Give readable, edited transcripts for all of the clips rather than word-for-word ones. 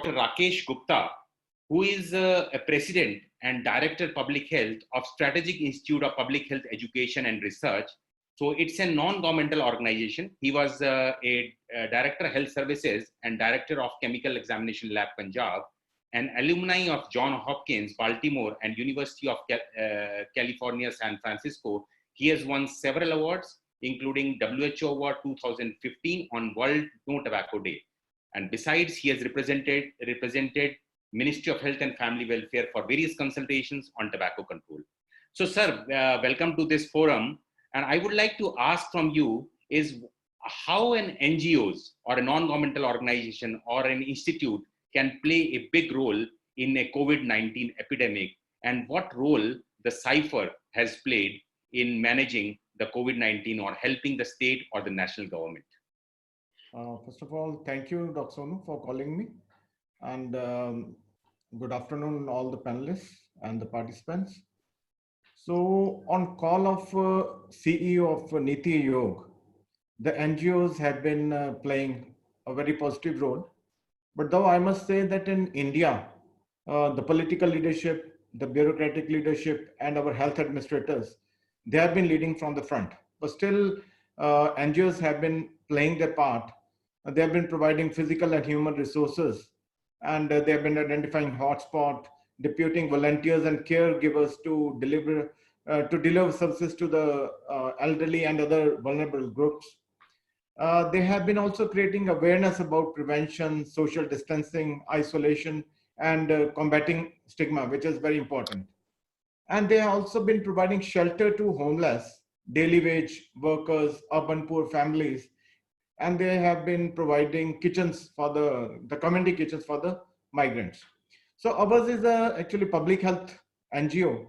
Dr. Rakesh Gupta, who is a president and director public health of Strategic Institute of Public Health Education and Research. So it's a non-governmental organization. He was a director of health services and director of chemical examination lab Punjab, an alumni of Johns Hopkins, Baltimore, and University of California, San Francisco. He has won several awards, including WHO Award 2015 on World No Tobacco Day. And besides, he has represented Ministry of Health and Family Welfare for various consultations on tobacco control. So, sir, welcome to this forum. And I would like to ask from you is how an NGOs or a non-governmental organization or an institute can play a big role in a COVID-19 epidemic, and what role the CIPHER has played in managing the COVID-19 or helping the state or the national government. First of all, thank you, Dr. Sonu, for calling me. And good afternoon, all the panelists and the participants. So on call of CEO of Niti Aayog, the NGOs have been playing a very positive role. But though I must say that in India, the political leadership, the bureaucratic leadership, and our health administrators, they have been leading from the front. But still, NGOs have been playing their part. They have been providing physical and human resources, and they have been identifying hotspot, deputing volunteers and caregivers to deliver services to the elderly and other vulnerable groups. They have been also creating awareness about prevention, social distancing, isolation, and combating stigma, which is very important. And they have also been providing shelter to homeless, daily wage workers, urban poor families, and they have been providing kitchens for the community kitchens for the migrants. So ours is actually public health NGO,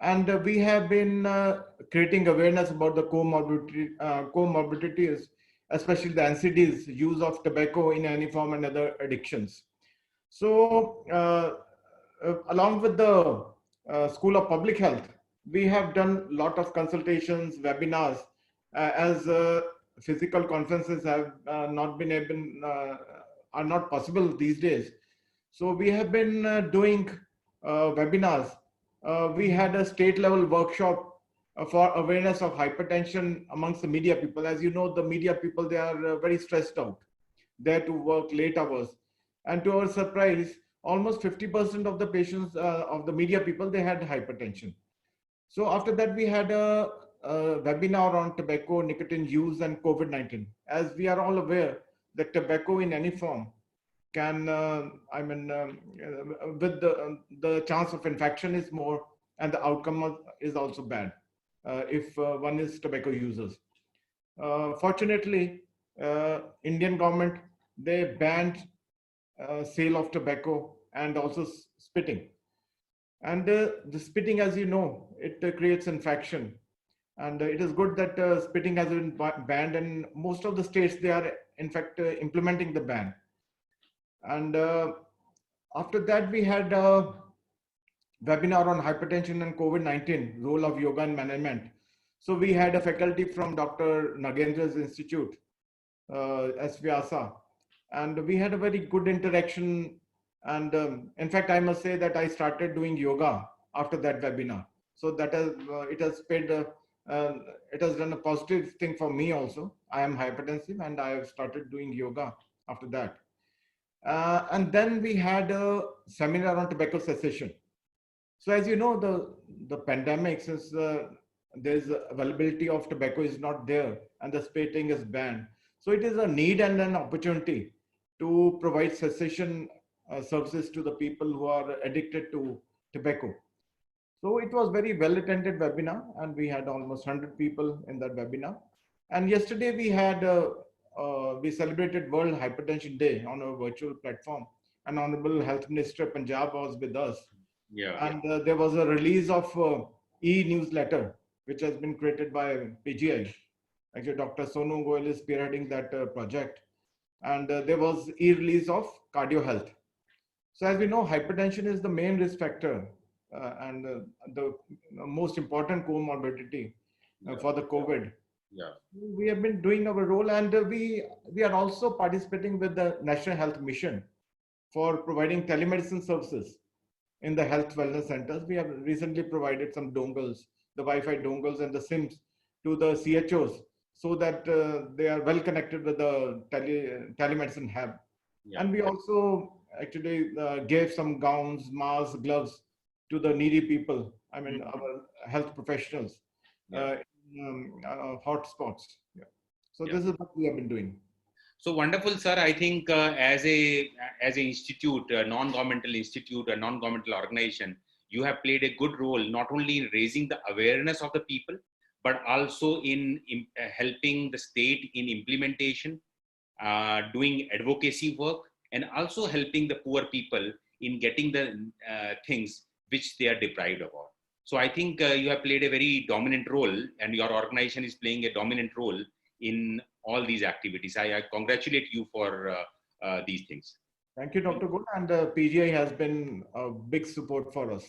and we have been creating awareness about the comorbidities, especially the NCDs, use of tobacco in any form and other addictions. So along with the School of Public Health, we have done a lot of consultations, webinars, as physical conferences have not been able, are not possible these days. So we have been doing webinars. We had a state level workshop for awareness of hypertension amongst the media people. As you know, the media people, they are very stressed out. They have to work late hours. And to our surprise, almost 50% of the patients of the media people, they had hypertension. So after that, we had a webinar on tobacco, nicotine use, and COVID-19. As we are all aware that tobacco in any form can, with the chance of infection is more, and the outcome is also bad if one is tobacco users. Fortunately, Indian government, they banned sale of tobacco and also spitting. And the spitting, as you know, it creates infection. And it is good that spitting has been banned, and most of the states, they are in fact implementing the ban. And after that, we had a webinar on hypertension and COVID-19, role of yoga and management. So we had a faculty from Dr. Nagendra's Institute, SVASA, and we had a very good interaction. And in fact, I must say that I started doing yoga after that webinar. So that has, it has done a positive thing for me also. I am hypertensive and I have started doing yoga after that. And then we had a seminar on tobacco cessation. So as you know, the pandemic, since there's availability of tobacco is not there and the spitting is banned. So it is a need and an opportunity to provide cessation services to the people who are addicted to tobacco. So it was very well attended webinar, and we had almost 100 people in that webinar. And yesterday we had we celebrated World Hypertension Day on a virtual platform. And Honorable Health Minister Punjab was with us. Yeah. And there was a release of e-newsletter, which has been created by PGI. Actually, Dr. Sonu Goyal is spearheading that project. And there was e-release of cardio health. So as we know, hypertension is the main risk factor and the most important comorbidity for the COVID. Yeah. We have been doing our role, and we are also participating with the National Health Mission for providing telemedicine services in the health wellness centers. We have recently provided some dongles, the Wi-Fi dongles and the SIMs to the CHOs so that they are well connected with the telemedicine hub. Yeah. And we also actually gave some gowns, masks, gloves to the needy people. I mean, our health professionals in hotspots. Yeah. So this is what we have been doing. So wonderful, sir. I think as an institute, a non-governmental institute, a non-governmental organization, you have played a good role not only in raising the awareness of the people, but also in helping the state in implementation, doing advocacy work, and also helping the poor people in getting the things which they are deprived of. So I think you have played a very dominant role, and your organization is playing a dominant role in all these activities. I congratulate you for these things. Thank you, Dr. Gould. And PGI has been a big support for us.